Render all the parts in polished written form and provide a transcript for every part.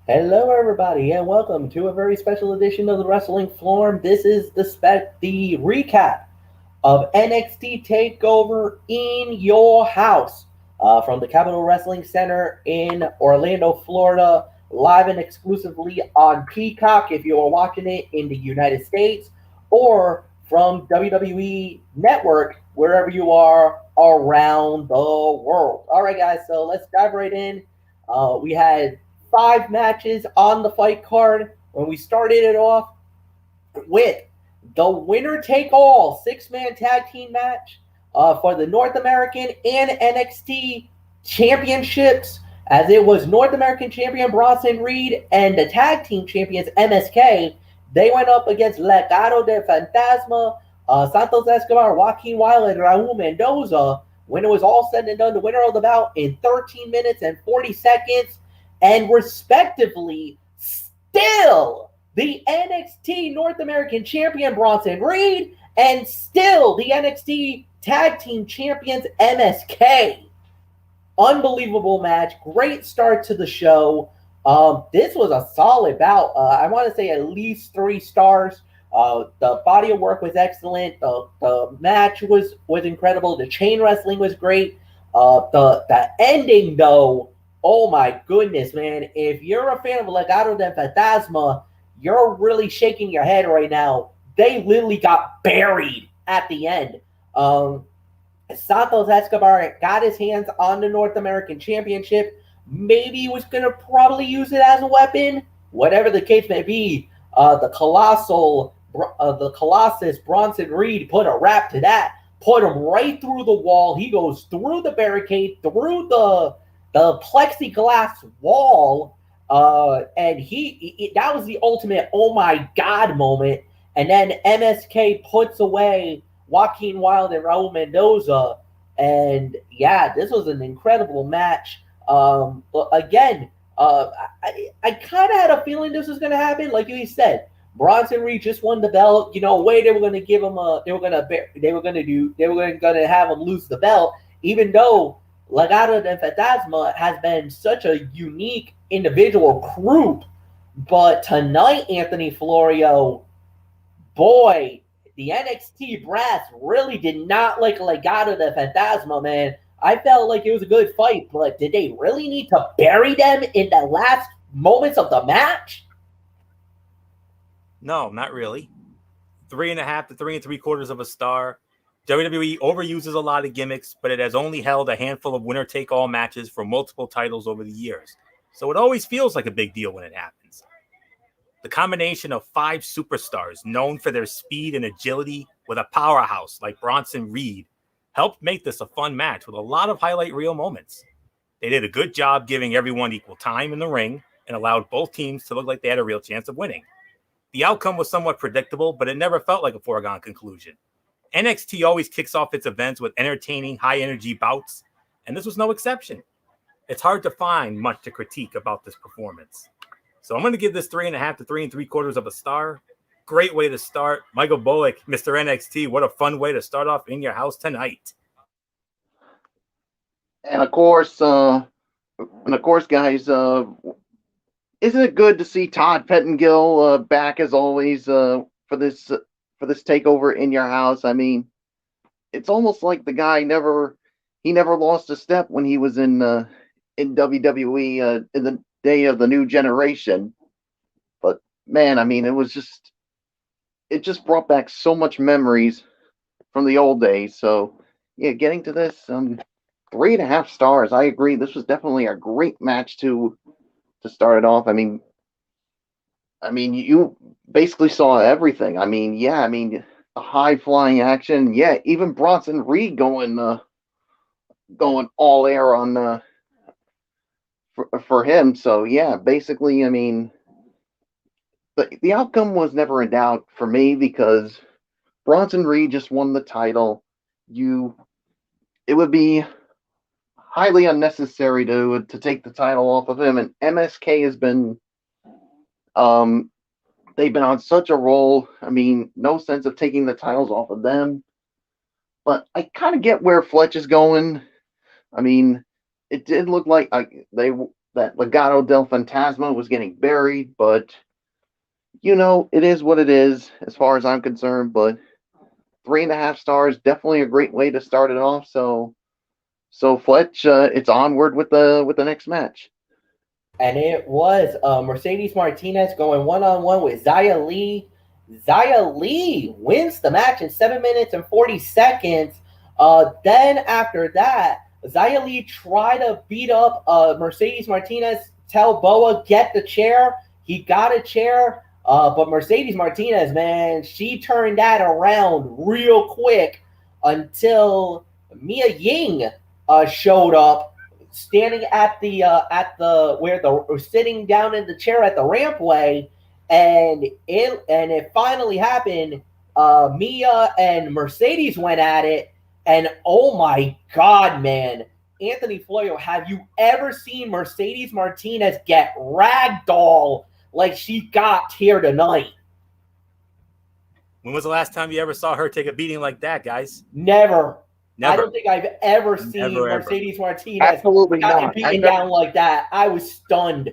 Hello, everybody, and welcome to a very special edition of the Wrestling Forum. This is the recap of NXT Takeover in your house from the Capitol Wrestling Center in Orlando, Florida, live and exclusively on Peacock if you are watching it in the United States, or from WWE Network wherever you are around the world. All right, guys, so let's dive right in. We had five matches on the fight card when we started it off with the winner take all six-man tag team match for the North American and NXT championships, as it was North American champion Bronson Reed and the tag team champions MSK. They went up against Legado de Fantasma, Santos Escobar, Joaquin Wilde, and Raul Mendoza. When it was all said and done, the winner of the bout in 13 minutes and 40 seconds, and respectively, still the NXT North American Champion Bronson Reed, and still the NXT Tag Team Champions MSK. Unbelievable match. Great start to the show. This was a solid bout. I want to say at least 3 stars. The body of work was excellent. The match was incredible. The chain wrestling was great. The ending though, oh my goodness, man! If you're a fan of Legado de Fantasma, you're really shaking your head right now. They literally got buried at the end. Santos Escobar got his hands on the North American Championship. Maybe he was going to probably use it as a weapon. Whatever the case may be, the Colossus Bronson Reed put a wrap to that. Put him right through the wall. He goes through the barricade, through the plexiglass wall, and that was the ultimate oh my god moment. And then MSK puts away Joaquin Wilde and Raul Mendoza, and yeah, this was an incredible match. Again, I kind of had a feeling this was going to happen. Like you said, Bronson Reed just won the belt. You know, way they were going to give him a, they were going to have him lose the belt, even though Legado de Fantasma has been such a unique individual group. But tonight, Anthony Florio, boy, the NXT brass really did not like Legado de Fantasma, man. I felt like it was a good fight, but did they really need to bury them in the last moments of the match? No, not really. 3.5 to 3.75 of a star. WWE overuses a lot of gimmicks, but it has only held a handful of winner-take-all matches for multiple titles over the years, so it always feels like a big deal when it happens. The combination of 5 superstars known for their speed and agility with a powerhouse like Bronson Reed helped make this a fun match with a lot of highlight reel moments. They did a good job giving everyone equal time in the ring and allowed both teams to look like they had a real chance of winning. The outcome was somewhat predictable, but it never felt like a foregone conclusion. NXT always kicks off its events with entertaining, high-energy bouts, and this was no exception. It's hard to find much to critique about this performance. So I'm going to give this 3.5 to 3.75 of a star. Great way to start. Michael Bullock, Mr. NXT, what a fun way to start off in your house tonight. And of course, guys, isn't it good to see Todd Pettengill back as always for this takeover in your house? I mean, it's almost like the guy never lost a step when he was in WWE in the day of the new generation. But man, I mean, it just brought back so much memories from the old days. So yeah, getting to this 3.5 stars. I agree. This was definitely a great match to start it off. I mean, you basically saw everything. I mean, yeah, the high flying action. Yeah, even Bronson Reed going all air on for him. So yeah, basically, I mean, the outcome was never in doubt for me because Bronson Reed just won the title. It would be highly unnecessary to take the title off of him, and MSK has been they've been on such a roll. I mean, no sense of taking the titles off of them. But I kind of get where Fletch is going. I mean, it did look like that Legado del Fantasma was getting buried, but it is what it is as far as I'm concerned. But 3.5 stars, definitely a great way to start it off. So Fletch, it's onward with the next match. And it was Mercedes Martinez going one-on-one with Xia Li. Xia Li wins the match in 7 minutes and 40 seconds. Then after that, Xia Li tried to beat up Mercedes Martinez, tell Boa, get the chair. He got a chair, but Mercedes Martinez, man, she turned that around real quick until Mia Ying showed up, standing at the where the sitting down in the chair at the rampway, and it finally happened. Mia and Mercedes went at it, and oh my god, man, Anthony Florio, have you ever seen Mercedes Martinez get ragdoll like she got here tonight? When was the last time you ever saw her take a beating like that, guys? Never. I Never. don't think I've ever seen Never, ever. Mercedes Martinez Absolutely gotten not. beaten down like that. I was stunned.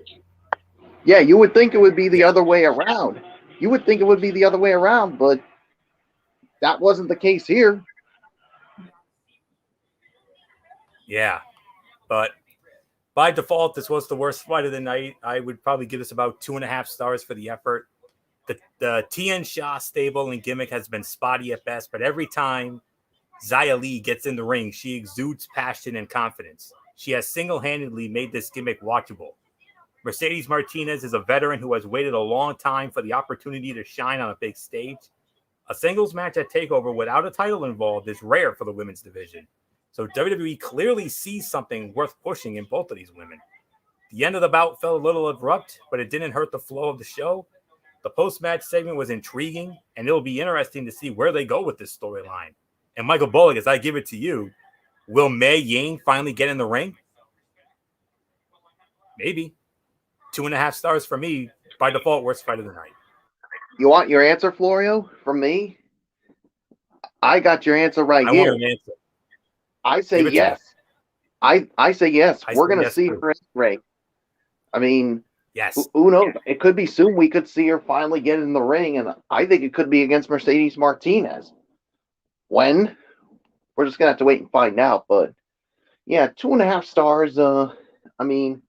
Yeah, you would think it would be the other way around. You would think it would be the other way around, but that wasn't the case here. Yeah, but by default, this was the worst fight of the night. I would probably give this about 2.5 stars for the effort. The Tian Sha stable and gimmick has been spotty at best, but every time Xia Li gets in the ring, she exudes passion and confidence. She has single-handedly made this gimmick watchable. Mercedes Martinez is a veteran who has waited a long time for the opportunity to shine on a big stage. A singles match at TakeOver without a title involved is rare for the women's division. So WWE clearly sees something worth pushing in both of these women. The end of the bout felt a little abrupt, but it didn't hurt the flow of the show. The post-match segment was intriguing, and it'll be interesting to see where they go with this storyline. And Michael Bullock, as I give it to you, will Mei Ying finally get in the ring? Maybe. 2.5 stars for me. By default, worst fight of the night. You want your answer, Florio, from me? I got your answer right I here. want an answer. I say yes. I say yes. We're going to see her in the ring. I mean, yes. Who knows? It could be soon we could see her finally get in the ring, and I think it could be against Mercedes Martinez. When? We're just going to have to wait and find out. But, yeah, 2.5 stars. I mean,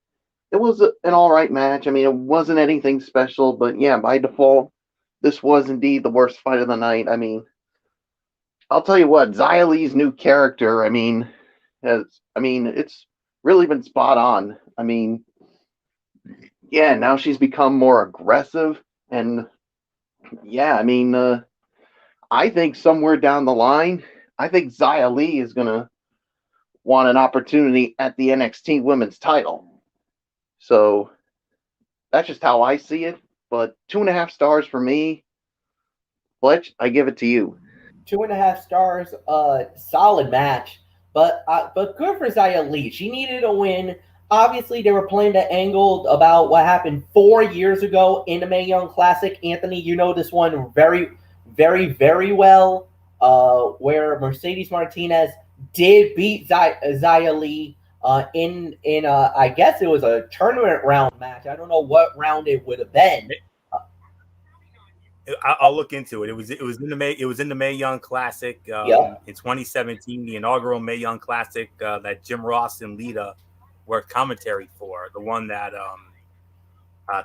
it was an all right match. I mean, it wasn't anything special, but, yeah, by default, this was indeed the worst fight of the night. I mean, I'll tell you what, Xia Li's new character, it's really been spot on. I mean, yeah, now she's become more aggressive, and yeah, I mean, I think somewhere down the line, I think Xia Li is gonna want an opportunity at the NXT Women's Title. So that's just how I see it. But 2.5 stars for me. Fletch, I give it to you. 2.5 stars, solid match, but good for Xia Li. She needed a win. Obviously, they were playing the angle about what happened 4 years ago in the Mae Young Classic. Anthony, you know this one very, very, very well, where Mercedes Martinez did beat Xia Li in I guess it was a tournament round match. I don't know what round it would have been. I'll look into it. It was in the Mae Young Classic in 2017, the inaugural Mae Young Classic that Jim Ross and Lita worked commentary for, the one that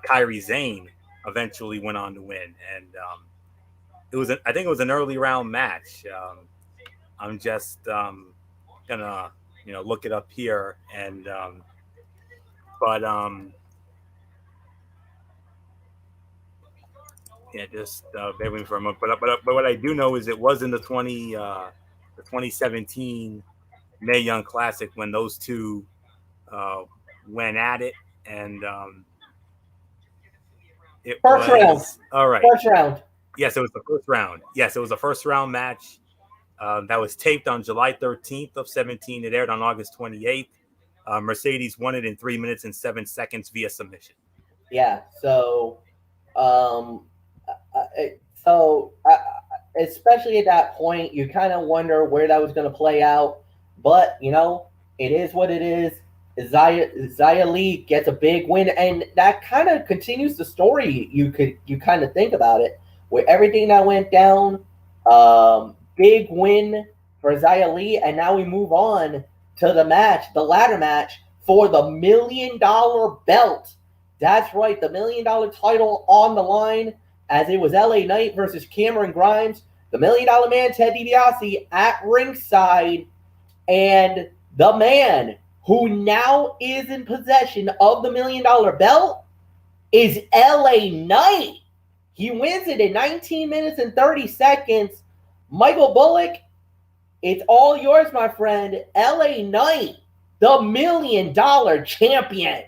Kairi Sane eventually went on to win, and I think it was an early round match. I'm just gonna look it up here, and yeah, just bear with me for a moment. But what I do know is it was in the 2017 Mae Young Classic when those two went at it, and it First round. All right. First round. Yes, it was the first round. Yes, it was a first round match that was taped on July 13th of 17. It aired on August 28th. Mercedes won it in 3 minutes and 7 seconds via submission. Yeah. So, especially at that point, you kind of wonder where that was going to play out. But it is what it is. Xia Li gets a big win, and that kind of continues the story. You kind of think about it, with everything that went down. Big win for Xia Li, and now we move on to the ladder match for the $1 million belt. That's right, the $1 million title on the line, as it was LA Knight versus Cameron Grimes. The $1 million man, Ted DiBiase, at ringside, and the man who now is in possession of the $1 million belt is LA Knight. He wins it in 19 minutes and 30 seconds. Michael Bullock, it's all yours, my friend. LA Knight, the $1 million champion.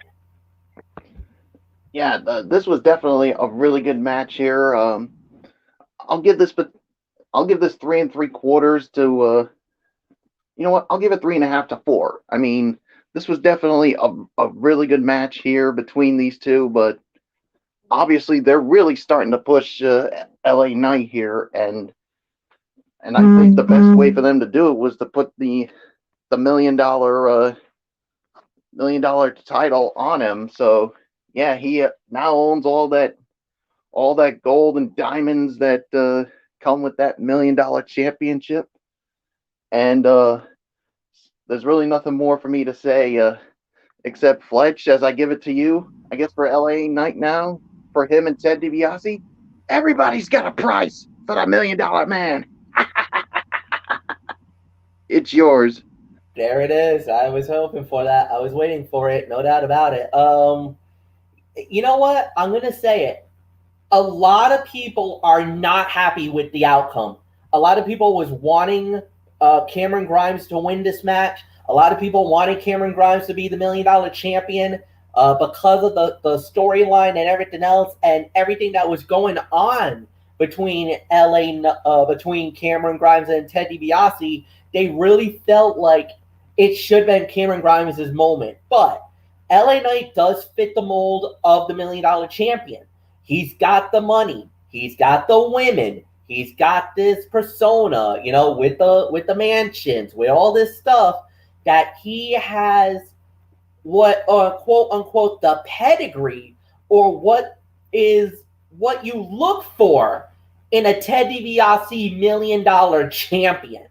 Yeah, this was definitely a really good match here. I'll give this 3 3/4 to. You know what? I'll give it 3.5 to 4. I mean, this was definitely a really good match here between these two, but obviously they're really starting to push LA Knight here, and I think the best way for them to do it was to put the $1 million title on him. So yeah, he now owns all that gold and diamonds that come with that $1 million championship, and there's really nothing more for me to say except Fletch, as I give it to you. I guess for LA Knight now, for him and Ted DiBiase, everybody's got a price for the $1 million man. It's yours. There it is. I was hoping for that. I was waiting for it. No doubt about it. You know what? I'm gonna say it. A lot of people are not happy with the outcome. A lot of people was wanting Cameron Grimes to win this match. A lot of people wanted Cameron Grimes to be the $1 million champion because of the storyline and everything else, and everything that was going on between between Cameron Grimes and Ted DiBiase. They really felt like it should have been Cameron Grimes' moment. But LA Knight does fit the mold of the $1 million champion. He's got the money. He's got the women. He's got this persona, with the mansions, with all this stuff, that he has what quote unquote the pedigree, or what you look for in a Ted DiBiase $1 million champion.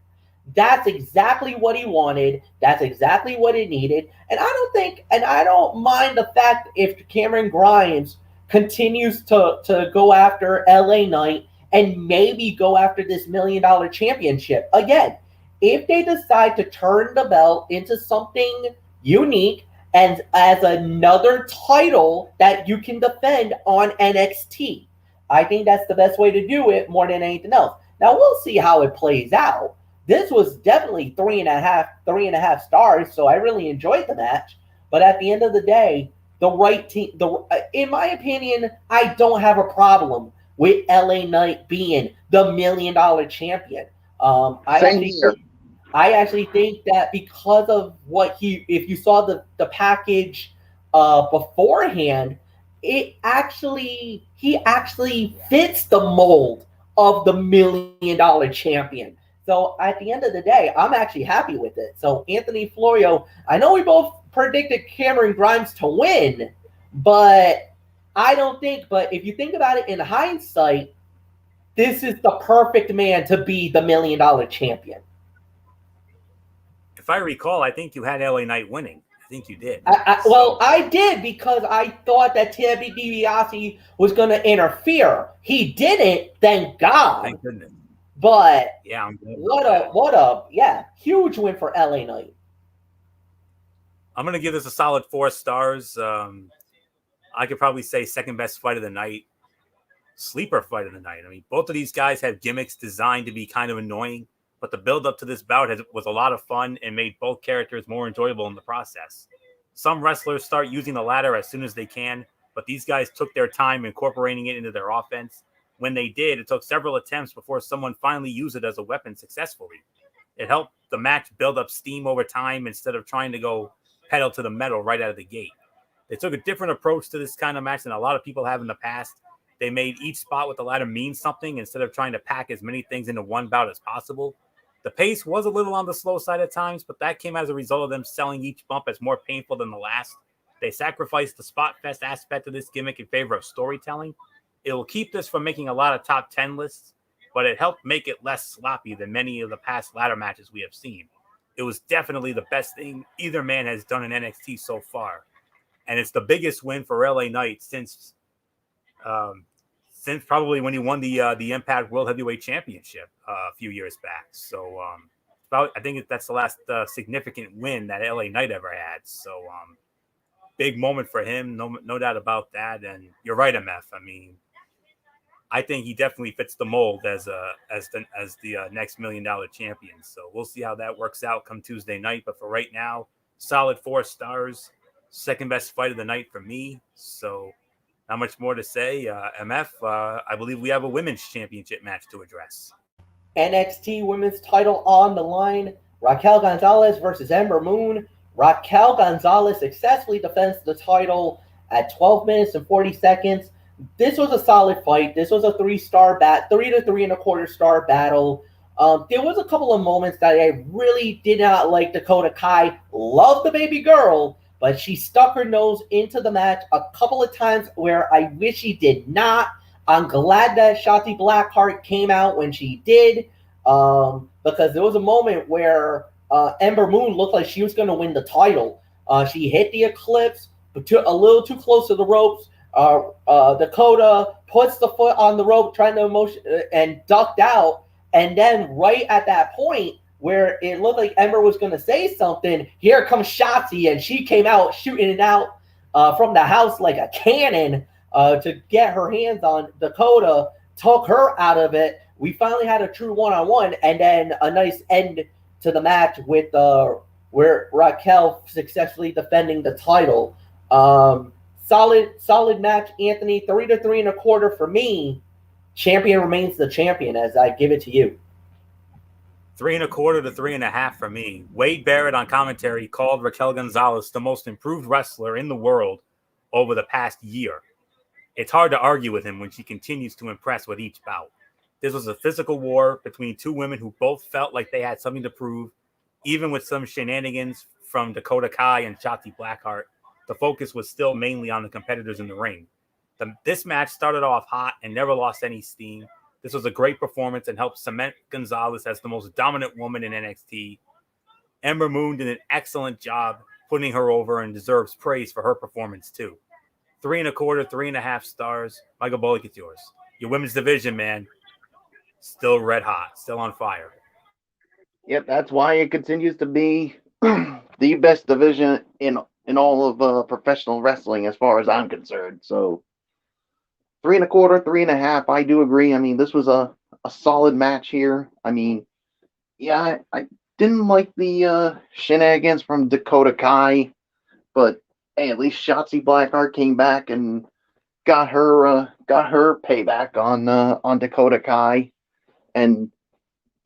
That's exactly what he wanted. That's exactly what he needed. And I don't mind the fact if Cameron Grimes continues to go after LA Knight and maybe go after this $1 million championship. Again, if they decide to turn the belt into something unique and as another title that you can defend on NXT, I think that's the best way to do it more than anything else. Now we'll see how it plays out. This was definitely 3.5 stars, so I really enjoyed the match. But at the end of the day, the right team. In my opinion, I don't have a problem with LA Knight being the $1 million champion. I actually think that because of if you saw the package beforehand, he actually fits the mold of the $1 million champion. So at the end of the day, I'm actually happy with it. So Anthony Florio, I know we both predicted Cameron Grimes to win, but but if you think about it in hindsight, this is the perfect man to be the $1 million champion. If I recall, I think you had LA Knight winning. I think you did. I did, because I thought that Ted DiBiase was going to interfere. He didn't, thank God. Thank goodness. But yeah, what a huge win for LA Knight. I'm going to give this a solid 4 stars. I could probably say second best fight of the night, sleeper fight of the night. I mean, both of these guys have gimmicks designed to be kind of annoying, but the build up to this bout was a lot of fun and made both characters more enjoyable in the process. Some wrestlers start using the ladder as soon as they can, but these guys took their time incorporating it into their offense. When they did, it took several attempts before someone finally used it as a weapon successfully. It helped the match build up steam over time instead of trying to go pedal to the metal right out of the gate. They took a different approach to this kind of match than a lot of people have in the past. They made each spot with the ladder mean something instead of trying to pack as many things into one bout as possible. The pace was a little on the slow side at times, but that came as a result of them selling each bump as more painful than the last. They sacrificed the spot fest aspect of this gimmick in favor of storytelling. It will keep this from making a lot of top 10 lists, but it helped make it less sloppy than many of the past ladder matches we have seen. It was definitely the best thing either man has done in NXT so far. And it's the biggest win for LA Knight since probably when he won the Impact World Heavyweight Championship a few years back. So I think that's the last significant win that LA Knight ever had. So big moment for him, no doubt about that. And you're right, MF. I mean, I think he definitely fits the mold as the next $1 million champion. So we'll see how that works out come Tuesday night. But for right now, solid 4 stars, second best fight of the night for me. So not much more to say. MF, I believe we have a women's championship match to address. NXT Women's title on the line. Raquel Gonzalez versus Ember Moon. Raquel Gonzalez successfully defends the title at 12 minutes and 40 seconds. This was a solid fight. This was a 3-star 3 to 3.25 star battle. There was a couple of moments that I really did not like. Dakota Kai, love the baby girl, but she stuck her nose into the match a couple of times where I wish she did not. I'm glad that Shotzi Blackheart came out when she did, because there was a moment where Ember Moon looked like she was going to win the title. She hit the Eclipse, but a little too close to the ropes. Dakota puts the foot on the rope, trying to motion and ducked out. And then right at that point where it looked like Ember was going to say something, here comes Shotzi, and she came out shooting it out from the house like a cannon to get her hands on Dakota, took her out of it. We finally had a true one-on-one, and then a nice end to the match with where Raquel successfully defending the title. Solid match, Anthony. 3 to 3.25 for me. Champion remains the champion as I give it to you. 3.25 to 3.5 for me. Wade Barrett on commentary called Raquel Gonzalez the most improved wrestler in the world over the past year. It's hard to argue with him when she continues to impress with each bout. This was a physical war between two women who both felt like they had something to prove, even with some shenanigans from Dakota Kai and Shotzi Blackheart. The focus was still mainly on the competitors in the ring. This match started off hot and never lost any steam. This was a great performance and helped cement Gonzalez as the most dominant woman in NXT. Ember Moon did an excellent job putting her over and deserves praise for her performance too. 3.25, 3.5 stars. Michael Bullock, it's yours. Your women's division, man, still red hot, still on fire. Yep, that's why it continues to be the best division in all of professional wrestling, as far as I'm concerned. So 3.25, 3.5. I do agree. I mean, this was a solid match here. I mean, yeah, I didn't like the shenanigans from Dakota Kai, but hey, at least Shotzi Blackheart came back and got her payback on Dakota Kai. And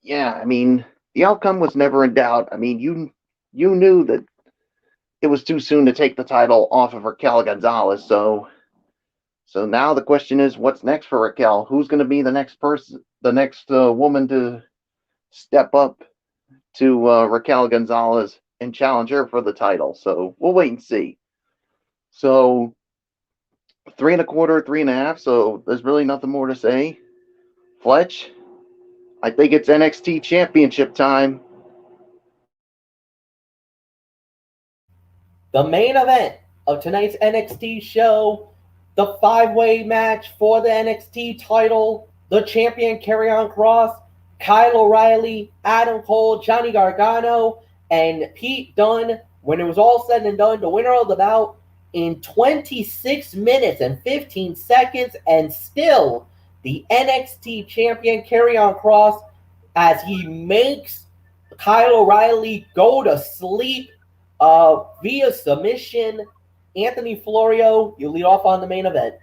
yeah, I mean, the outcome was never in doubt. I mean, you knew that it was too soon to take the title off of Raquel Gonzalez. So now the question is, what's next for Raquel? Who's going to be the next person, the next woman to step up to Raquel Gonzalez and challenge her for the title? So we'll wait and see. So 3.25, 3.5. So there's really nothing more to say. Fletch, I think it's NXT Championship time. The main event of tonight's NXT show, the 5-way match for the NXT title, the champion Karrion Kross, Kyle O'Reilly, Adam Cole, Johnny Gargano, and Pete Dunne. When it was all said and done, the winner of the bout in 26 minutes and 15 seconds, and still the NXT champion Karrion Kross, as he makes Kyle O'Reilly go to sleep via submission. Anthony Florio, you lead off on the main event.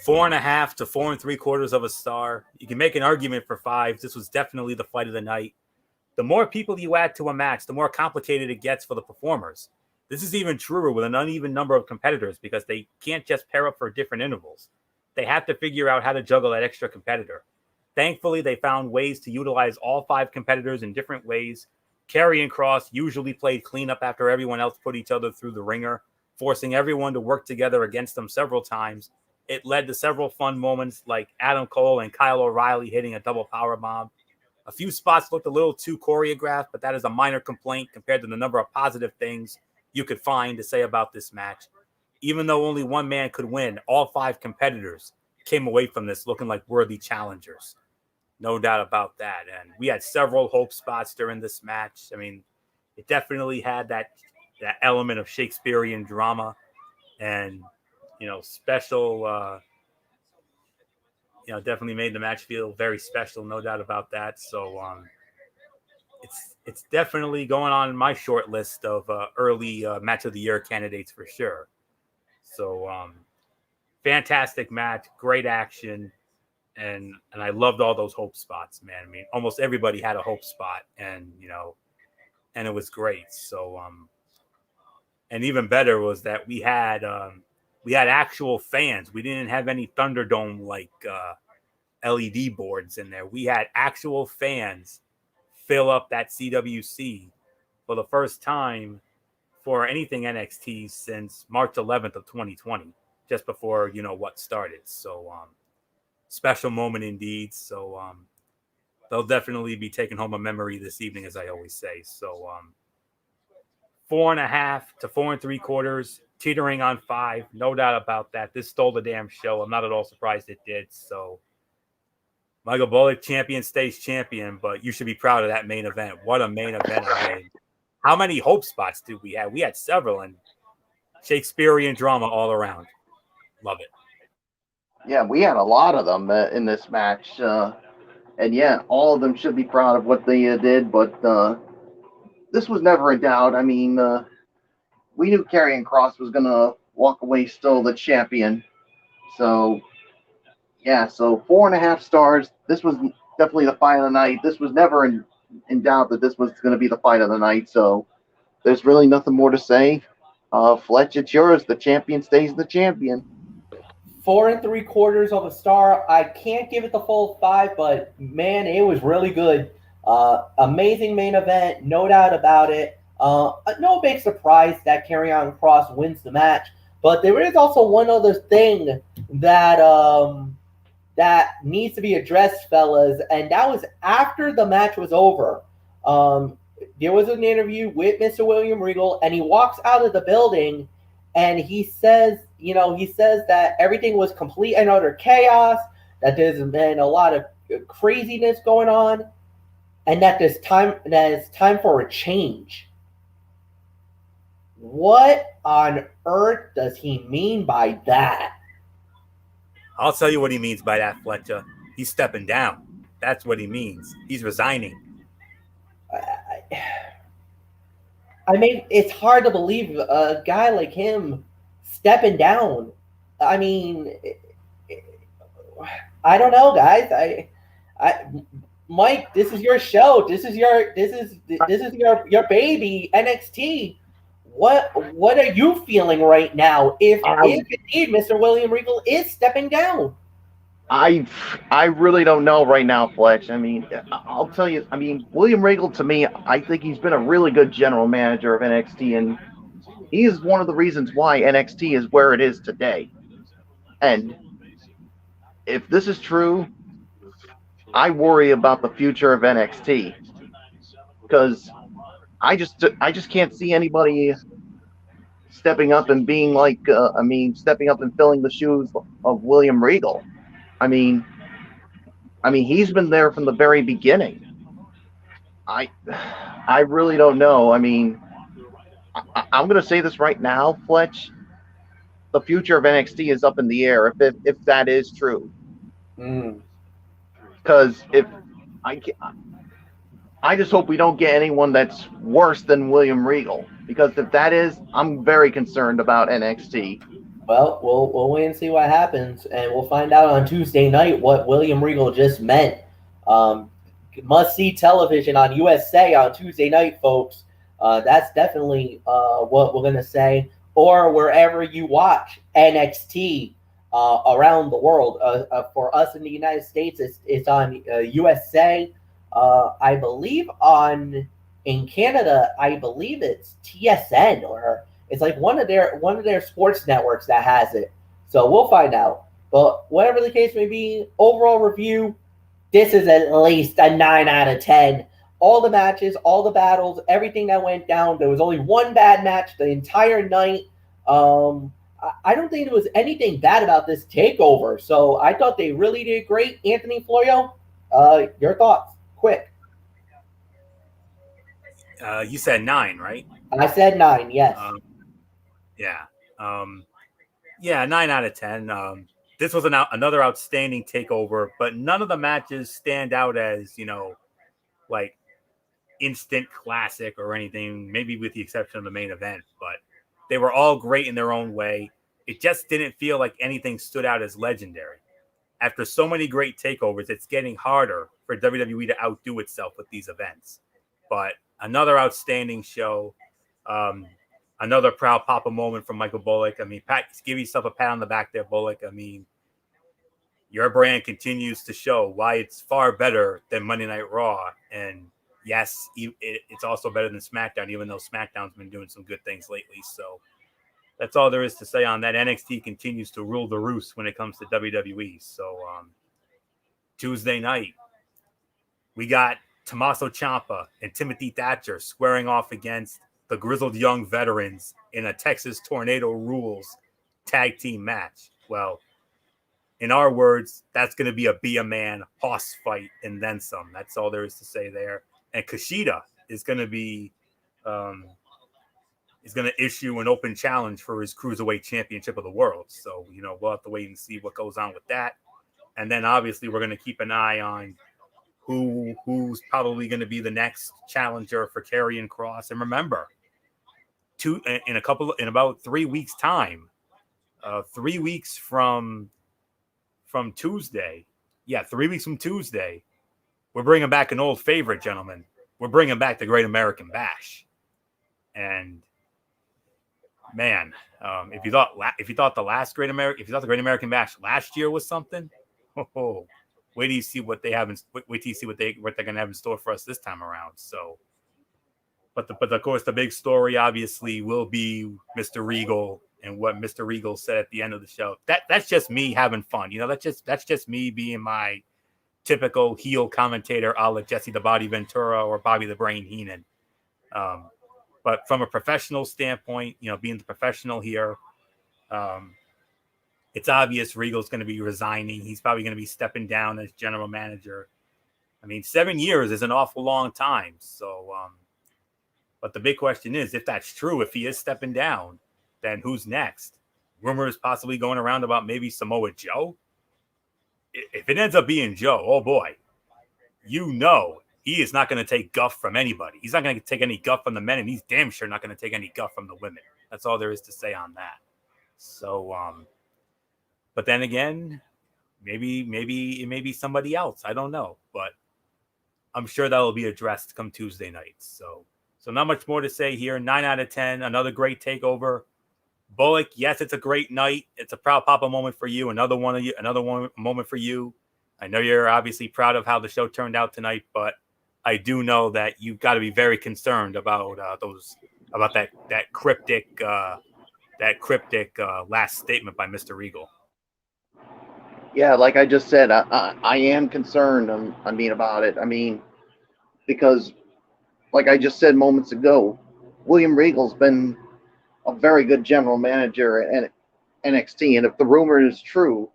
4.5 to 4.75 of a star. You can make an argument for 5. This was definitely the fight of the night. The more people you add to a match, the more complicated it gets for the performers. This is even truer with an uneven number of competitors because they can't just pair up for different intervals. They have to figure out how to juggle that extra competitor. Thankfully, they found ways to utilize all 5 competitors in different ways. Karrion Kross usually played cleanup after everyone else put each other through the ringer, forcing everyone to work together against them several times. It led to several fun moments like Adam Cole and Kyle O'Reilly hitting a double powerbomb. A few spots looked a little too choreographed, but that is a minor complaint compared to the number of positive things you could find to say about this match. Even though only one man could win, all 5 competitors came away from this looking like worthy challengers. No doubt about that. And we had several hope spots during this match. I mean, it definitely had that element of Shakespearean drama and, special, definitely made the match feel very special. No doubt about that. So it's definitely going on my short list of early match of the year candidates for sure. So fantastic match, great action. And I loved all those hope spots, man. I mean, almost everybody had a hope spot, and and it was great. So, and even better was that we had actual fans. We didn't have any Thunderdome like LED boards in there. We had actual fans fill up that CWC for the first time for anything NXT since March 11th of 2020, just before what started. So, special moment indeed. So they'll definitely be taking home a memory this evening, as I always say. So 4.5 to 4 3/4, teetering on 5. No doubt about that. This stole the damn show. I'm not at all surprised it did. So Michael Bullock, champion, stays champion, but you should be proud of that main event. What a main event. I mean, how many hope spots did we have? We had several, and Shakespearean drama all around. Love it. Yeah, we had a lot of them in this match. And yeah, all of them should be proud of what they did, but this was never in doubt. I mean, we knew Karrion Kross was going to walk away still the champion. So, yeah, so 4.5 stars. This was definitely the fight of the night. This was never in doubt that this was going to be the fight of the night. So, there's really nothing more to say. Fletch, it's yours. The champion stays the champion. 4 3/4 of a star. I can't give it the full 5, but man, it was really good. Amazing main event, no doubt about it. No big surprise that Karrion Kross wins the match, but there is also one other thing that that needs to be addressed, fellas, and that was after the match was over. There was an interview with Mr. William Regal, and he walks out of the building, and he says that everything was complete and utter chaos, that there's been a lot of craziness going on, and that it's time for a change. What on earth does he mean by that? I'll tell you what he means by that, Fletcher. He's stepping down. That's what he means. He's resigning. I mean, it's hard to believe a guy like him stepping down. I mean, I don't know, guys. Mike, this is your show. This is your baby, NXT. What are you feeling right now? If indeed Mr. William Regal is stepping down? I really don't know right now, Fletch. I mean, I'll tell you. I mean, William Regal, to me, I think he's been a really good general manager of NXT, and he is one of the reasons why NXT is where it is today. And if this is true, I worry about the future of NXT because I just can't see anybody stepping up and being like, stepping up and filling the shoes of William Regal. I mean, he's been there from the very beginning. I really don't know. I mean, I'm going to say this right now, Fletch. The future of NXT is up in the air if that is true. Because if I just hope we don't get anyone that's worse than William Regal. Because if that is, I'm very concerned about NXT. Well, we'll wait and see what happens, and we'll find out on Tuesday night what William Regal just meant. Must-see television on USA on Tuesday night, folks. That's definitely what we're going to say. Or wherever you watch NXT around the world. For us in the United States, it's on USA. I believe on in Canada, I believe it's TSN, or it's like one of their sports networks that has it. So we'll find out. But whatever the case may be, overall review, this is at least a 9 out of 10. All the matches, all the battles, everything that went down. There was only one bad match the entire night. I don't think there was anything bad about this takeover. So I thought they really did great. Anthony Florio, your thoughts, quick. You said 9, right? I said 9, yes. Yeah. Yeah, 9 out of 10. This was another outstanding takeover, but none of the matches stand out as, like instant classic or anything, maybe with the exception of the main event, but they were all great in their own way. It just didn't feel like anything stood out as legendary. After so many great takeovers, it's getting harder for WWE to outdo itself with these events. But another outstanding show. Another proud Papa moment from Michael Bullock. I mean, Pat, give yourself a pat on the back there, Bullock. I mean, your brand continues to show why it's far better than Monday Night Raw. And yes, it's also better than SmackDown, even though SmackDown's been doing some good things lately. So that's all there is to say on that. NXT continues to rule the roost when it comes to WWE. So Tuesday night, we got Tommaso Ciampa and Timothy Thatcher squaring off against the Grizzled Young Veterans in a Texas Tornado Rules tag team match. Well, in our words, that's going to be a man hoss fight and then some. That's all there is to say there. And Kushida is going to be issue an open challenge for his Cruiserweight Championship of the World. So, we'll have to wait and see what goes on with that. And then obviously we're going to keep an eye on who's probably going to be the next challenger for Karrion Kross. And remember, in about 3 weeks' time, 3 weeks from Tuesday, 3 weeks from Tuesday, we're bringing back an old favorite, gentlemen. We're bringing back the Great American Bash. And man, if you thought the Great American Bash last year was something, wait till you see what they have wait till you see what they're going to have in store for us this time around. So, but of course the big story obviously will be Mr. Regal and what Mr. Regal said at the end of the show. That's just me having fun. That's just me being my typical heel commentator, a la Jesse the Body Ventura or Bobby the Brain Heenan. But from a professional standpoint, being the professional here, it's obvious Regal's going to be resigning. He's probably going to be stepping down as general manager. I mean, 7 years is an awful long time. So, but the big question is, if that's true, if he is stepping down, then who's next? Rumors possibly going around about maybe Samoa Joe. If it ends up being Joe, oh boy, he is not going to take guff from anybody. He's not going to take any guff from the men, and he's damn sure not going to take any guff from the women. That's all there is to say on that. So, but then again, maybe it may be somebody else. I don't know, but I'm sure that will be addressed come Tuesday night. So not much more to say here. 9 out of 10. Another great takeover. Bullock, yes, it's a great night. It's a proud Papa moment for you. Another one moment for you. I know you're obviously proud of how the show turned out tonight, but I do know that you've got to be very concerned about that cryptic last statement by Mr. Regal. Yeah, like I just said, I am concerned. About it. Because, like I just said moments ago, William Regal's been a very good general manager at NXT, and if the rumor is true,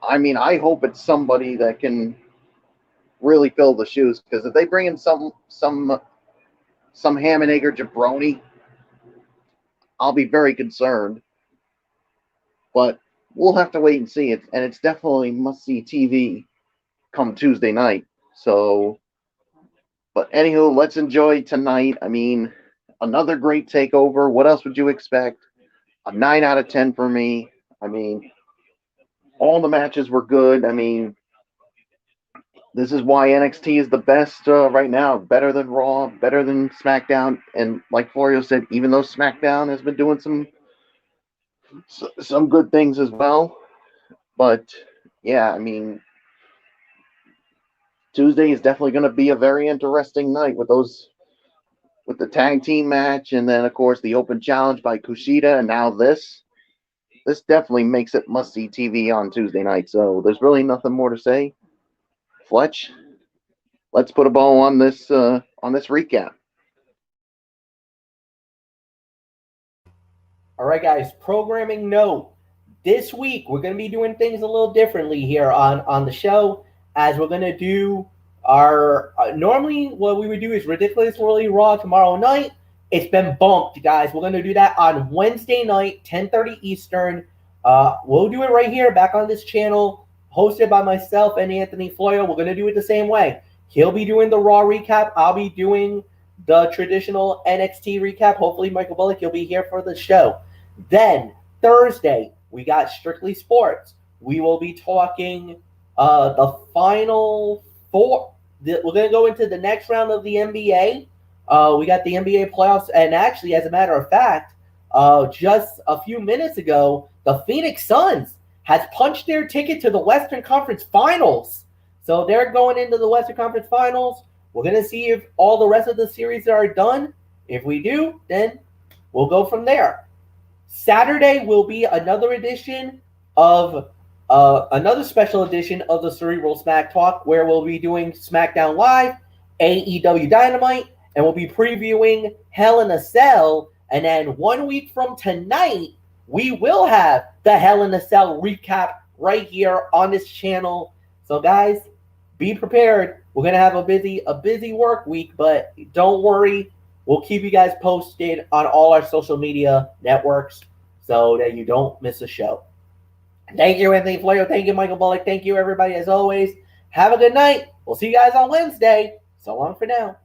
I hope it's somebody that can really fill the shoes. Because if they bring in some ham and egger jabroni, I'll be very concerned. But we'll have to wait and see. It's definitely must-see TV come Tuesday night. So, but anywho, let's enjoy tonight. Another great takeover. What else would you expect? A 9 out of 10 for me. All the matches were good. This is why NXT is the best right now. Better than Raw, better than SmackDown. And like Florio said, even though SmackDown has been doing some some good things as well. But yeah, I mean, Tuesday is definitely going to be a very interesting night with the tag team match, and then of course the open challenge by Kushida, and now this. This definitely makes it must see TV on Tuesday night. So there's really nothing more to say. Fletch, let's put a bow on this recap. All right, guys. Programming note: this week we're going to be doing things a little differently here on the show, as we're going to do our normally what we would do is ridiculously raw tomorrow night. It's been bumped, guys. We're going to do that on Wednesday night, 10:30 Eastern. We'll do it right here, back on this channel, hosted by myself and Anthony Floyo. We're going to do it the same way. He'll be doing the Raw recap. I'll be doing the traditional NXT recap. Hopefully, Michael Bullock, you'll be here for the show. Then Thursday, we got Strictly Sports. We will be talking the final four. We're going to go into the next round of the NBA. We got the NBA playoffs. And actually, as a matter of fact, just a few minutes ago, the Phoenix Suns has punched their ticket to the Western Conference Finals. So they're going into the Western Conference Finals. We're going to see if all the rest of the series are done. If we do, then we'll go from there. Saturday will be another edition of another special edition of the Cerebral Smack Talk, where we'll be doing SmackDown Live, AEW Dynamite, and we'll be previewing Hell in a Cell. And then 1 week from tonight, we will have the Hell in a Cell recap right here on this channel. So guys, be prepared. We're gonna have a busy work week, but don't worry. We'll keep you guys posted on all our social media networks so that you don't miss a show. Thank you, Anthony Floyo. Thank you, Michael Bullock. Thank you, everybody, as always. Have a good night. We'll see you guys on Wednesday. So long for now.